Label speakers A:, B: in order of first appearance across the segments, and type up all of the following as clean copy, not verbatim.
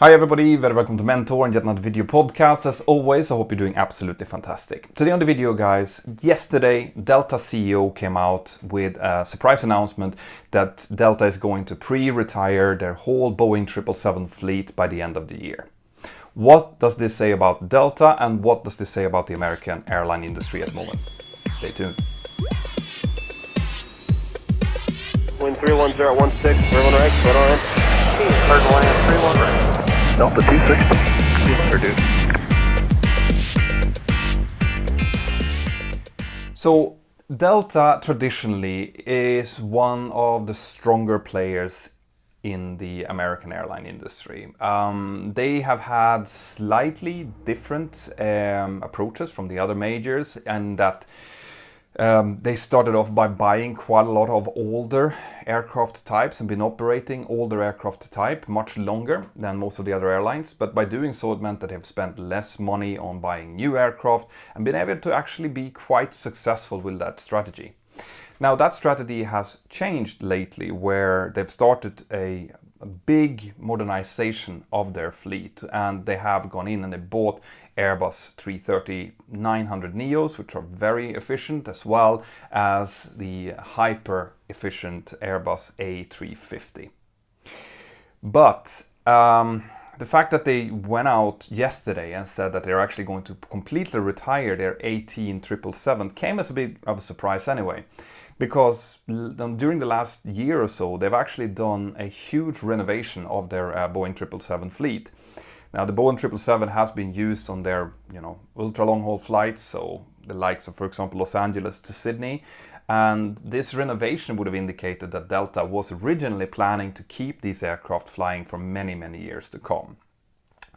A: Hi everybody, very welcome to Mentour and yet another video podcast. As always, I hope you're doing absolutely fantastic. Today on the video, guys, yesterday Delta CEO came out with a surprise announcement that Delta is going to pre-retire their whole Boeing 777 fleet by the end of the year. What does this say about Delta and what does this say about the American airline industry at the moment? Stay tuned.
B: Wind 31016, everyone right, set on. Third one and 31 right. Delta 260.
A: So Delta traditionally is one of the stronger players in the American airline industry. They have had slightly different approaches from the other majors, and that they started off by buying quite a lot of older aircraft types and been operating older aircraft type much longer than most of the other airlines. But by doing so, it meant that they've spent less money on buying new aircraft and been able to actually be quite successful with that strategy. Now that strategy has changed lately, where they've started a big modernization of their fleet, and they have gone in and they bought Airbus 330-900 Neos, which are very efficient, as well as the hyper efficient Airbus A350. But the fact that they went out yesterday and said that they're actually going to completely retire their 18 777 came as a bit of a surprise anyway. Because during the last year or so, they've actually done a huge renovation of their Boeing 777 fleet. Now, the Boeing 777 has been used on their, ultra long haul flights, so the likes of, for example, Los Angeles to Sydney. And this renovation would have indicated that Delta was originally planning to keep these aircraft flying for many, many years to come.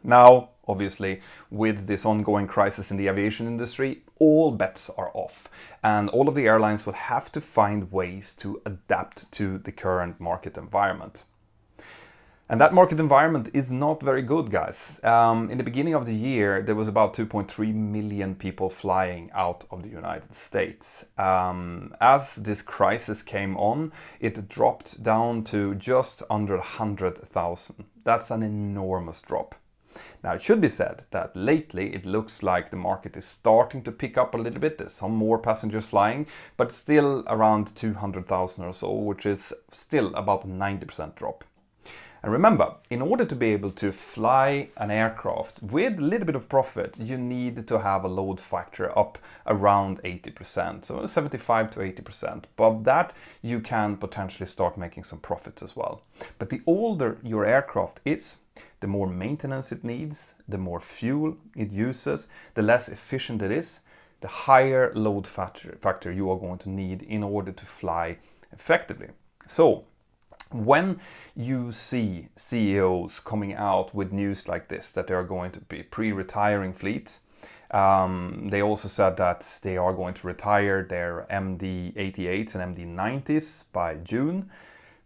A: Now, obviously, with this ongoing crisis in the aviation industry, all bets are off, and all of the airlines will have to find ways to adapt to the current market environment. And that market environment is not very good, guys. In the beginning of the year, there was about 2.3 million people flying out of the United States. As this crisis came on, it dropped down to just under 100,000. That's an enormous drop. Now, it should be said that lately it looks like the market is starting to pick up a little bit. There's some more passengers flying, but still around 200,000 or so, which is still about a 90% drop. And remember, in order to be able to fly an aircraft with a little bit of profit, you need to have a load factor up around 80%, so 75 to 80%. Above that, you can potentially start making some profits as well. But the older your aircraft is, the more maintenance it needs, the more fuel it uses, the less efficient it is, the higher load factor you are going to need in order to fly effectively. So, when you see CEOs coming out with news like this, that they are going to be pre-retiring fleets, they also said that they are going to retire their MD-88s and MD-90s by June.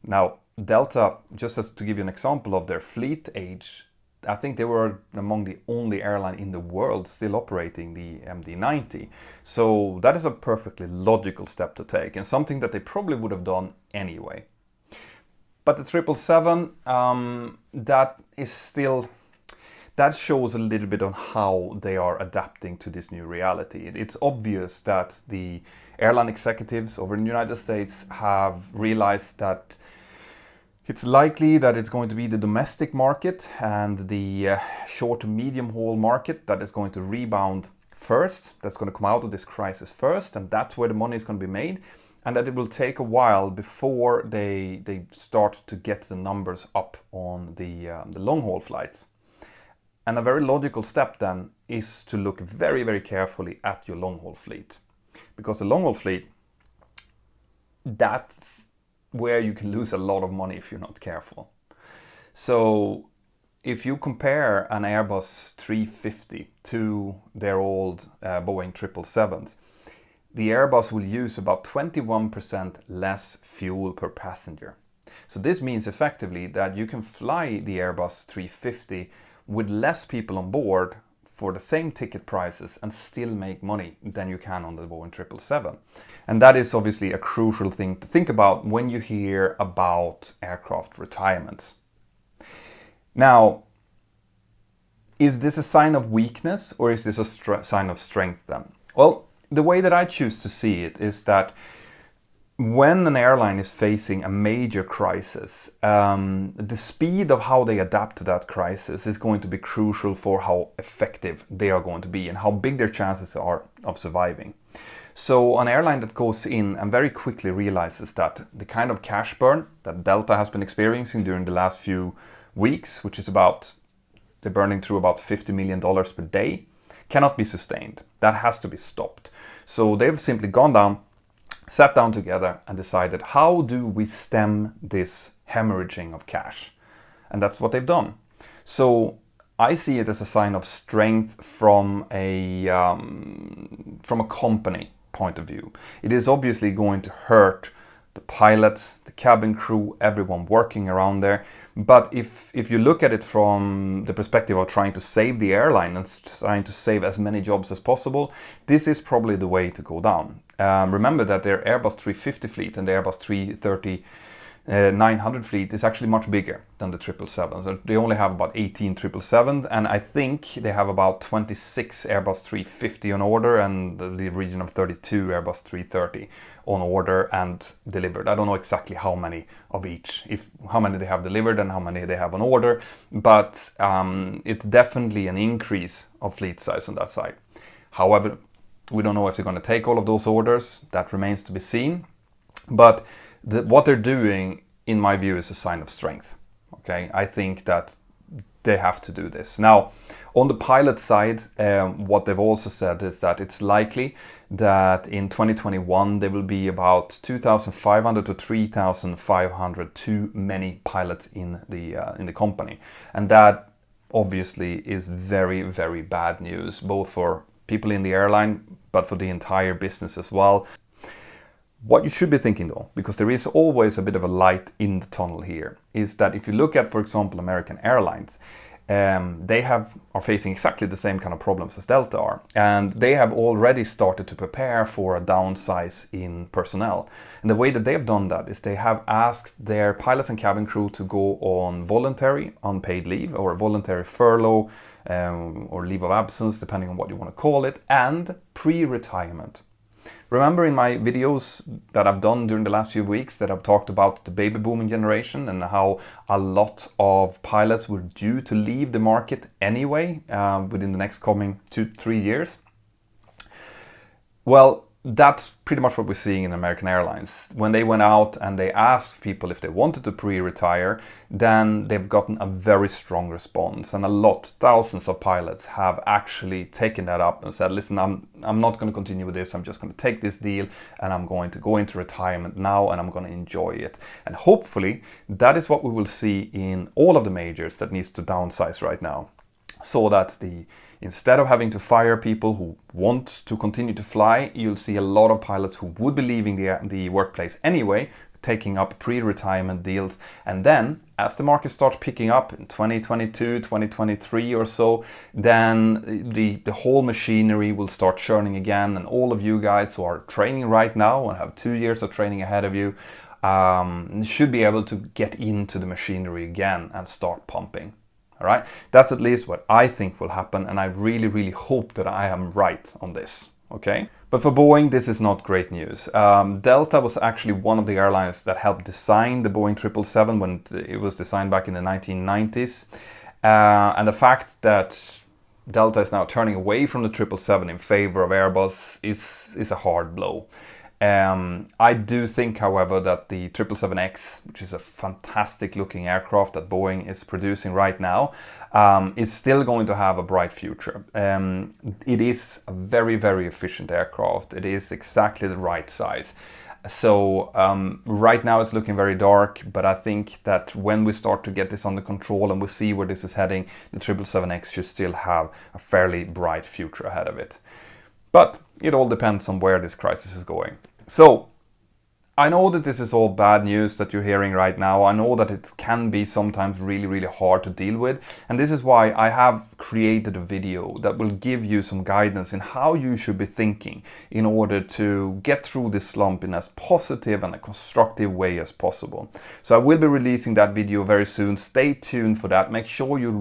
A: Now, Delta, just as to give you an example of their fleet age, I think they were among the only airline in the world still operating the MD-90. So that is a perfectly logical step to take, and something that they probably would have done anyway. But the 777, that shows a little bit on how they are adapting to this new reality. It's obvious that the airline executives over in the United States have realized that it's likely that it's going to be the domestic market and the short to medium haul market that is going to rebound first, that's going to come out of this crisis first, and that's where the money is going to be made. And that it will take a while before they start to get the numbers up on the long-haul flights. And a very logical step then is to look very, very carefully at your long-haul fleet. Because the long-haul fleet, that's where you can lose a lot of money if you're not careful. So if you compare an Airbus 350 to their old Boeing 777s, the Airbus will use about 21% less fuel per passenger. So this means effectively that you can fly the Airbus 350 with less people on board for the same ticket prices and still make money than you can on the Boeing 777. And that is obviously a crucial thing to think about when you hear about aircraft retirements. Now, is this a sign of weakness or is this a sign of strength then? Well, the way that I choose to see it is that when an airline is facing a major crisis, the speed of how they adapt to that crisis is going to be crucial for how effective they are going to be and how big their chances are of surviving. So an airline that goes in and very quickly realizes that the kind of cash burn that Delta has been experiencing during the last few weeks, which is they're burning through about $50 million per day, cannot be sustained. That has to be stopped. So they've simply gone down, sat down together and decided, how do we stem this hemorrhaging of cash? And that's what they've done. So I see it as a sign of strength from a company point of view. It is obviously going to hurt the pilots, the cabin crew, everyone working around there. But if you look at it from the perspective of trying to save the airline and trying to save as many jobs as possible, this is probably the way to go down. Remember that their Airbus 350 fleet and the Airbus 330-900 fleet is actually much bigger than the 777. So they only have about 18 777, and I think they have about 26 Airbus 350 on order and the region of 32 Airbus 330 on order and delivered. I don't know exactly how many of each, how many they have delivered and how many they have on order, but it's definitely an increase of fleet size on that side. However, we don't know if they're going to take all of those orders. That remains to be seen. But what they're doing, in my view, is a sign of strength. Okay, I think that they have to do this. Now, on the pilot side, what they've also said is that it's likely that in 2021 there will be about 2,500 to 3,500 too many pilots in the company, and that obviously is very, very bad news, both for people in the airline, but for the entire business as well. What you should be thinking though, because there is always a bit of a light in the tunnel here, is that if you look at, for example, American Airlines, they are facing exactly the same kind of problems as Delta are, and they have already started to prepare for a downsize in personnel. And the way that they've done that is they have asked their pilots and cabin crew to go on voluntary unpaid leave or voluntary furlough or leave of absence, depending on what you want to call it, and pre-retirement. Remember in my videos that I've done during the last few weeks that I've talked about the baby booming generation and how a lot of pilots were due to leave the market anyway within the next coming 2-3 years? Well, that's pretty much what we're seeing in American Airlines. When they went out and they asked people if they wanted to pre-retire, then they've gotten a very strong response. And thousands of pilots have actually taken that up and said, listen, I'm not going to continue with this. I'm just going to take this deal and I'm going to go into retirement now and I'm going to enjoy it. And hopefully that is what we will see in all of the majors that needs to downsize right now. So that instead of having to fire people who want to continue to fly, you'll see a lot of pilots who would be leaving the workplace anyway, taking up pre-retirement deals. And then as the market starts picking up in 2022, 2023 or so, then the whole machinery will start churning again. And all of you guys who are training right now and have 2 years of training ahead of you should be able to get into the machinery again and start pumping. All right, that's at least what I think will happen, and I really, really hope that I am right on this. Okay, but for Boeing, this is not great news. Delta was actually one of the airlines that helped design the Boeing 777 when it was designed back in the 1990s, and the fact that Delta is now turning away from the 777 in favor of Airbus is a hard blow. I do think, however, that the 777X, which is a fantastic looking aircraft that Boeing is producing right now, is still going to have a bright future. It is a very, very efficient aircraft. It is exactly the right size. So right now it's looking very dark, but I think that when we start to get this under control and we see where this is heading, the 777X should still have a fairly bright future ahead of it. But it all depends on where this crisis is going. So I know that this is all bad news that you're hearing right now. I know that it can be sometimes really, really hard to deal with. And this is why I have created a video that will give you some guidance in how you should be thinking in order to get through this slump in as positive and a constructive way as possible. So I will be releasing that video very soon. Stay tuned for that. Make sure you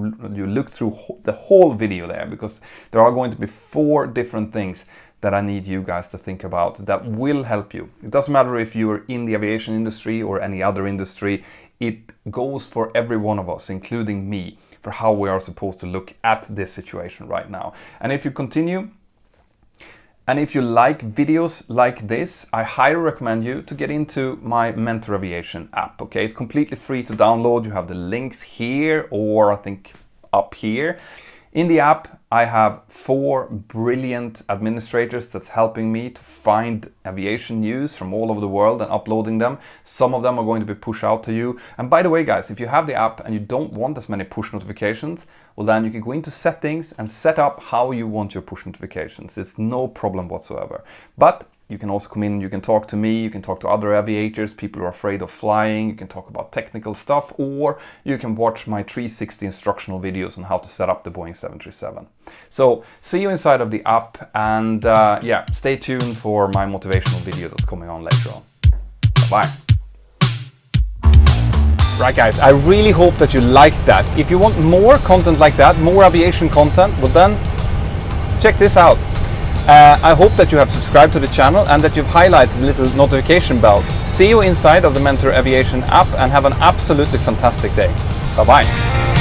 A: look through the whole video there, because there are going to be 4 different things that I need you guys to think about that will help you. It doesn't matter if you're in the aviation industry or any other industry. It goes for every one of us, including me, for how we are supposed to look at this situation right now. And if you continue, and if you like videos like this, I highly recommend you to get into my Mentour Aviation app. Okay, it's completely free to download. You have the links here, or I think up here. In the app, I have 4 brilliant administrators that's helping me to find aviation news from all over the world and uploading them. Some of them are going to be pushed out to you. And by the way, guys, if you have the app and you don't want as many push notifications, well, then you can go into settings and set up how you want your push notifications. It's no problem whatsoever. But you can also come in, you can talk to me, you can talk to other aviators, people who are afraid of flying, you can talk about technical stuff, or you can watch my 360 instructional videos on how to set up the Boeing 737. So see you inside of the app, and yeah, stay tuned for my motivational video that's coming on later on. Bye. Right guys, I really hope that you liked that. If you want more content like that, more aviation content, well then check this out. I hope that you have subscribed to the channel and that you've highlighted the little notification bell. See you inside of the Mentour Aviation app, and have an absolutely fantastic day. Bye bye.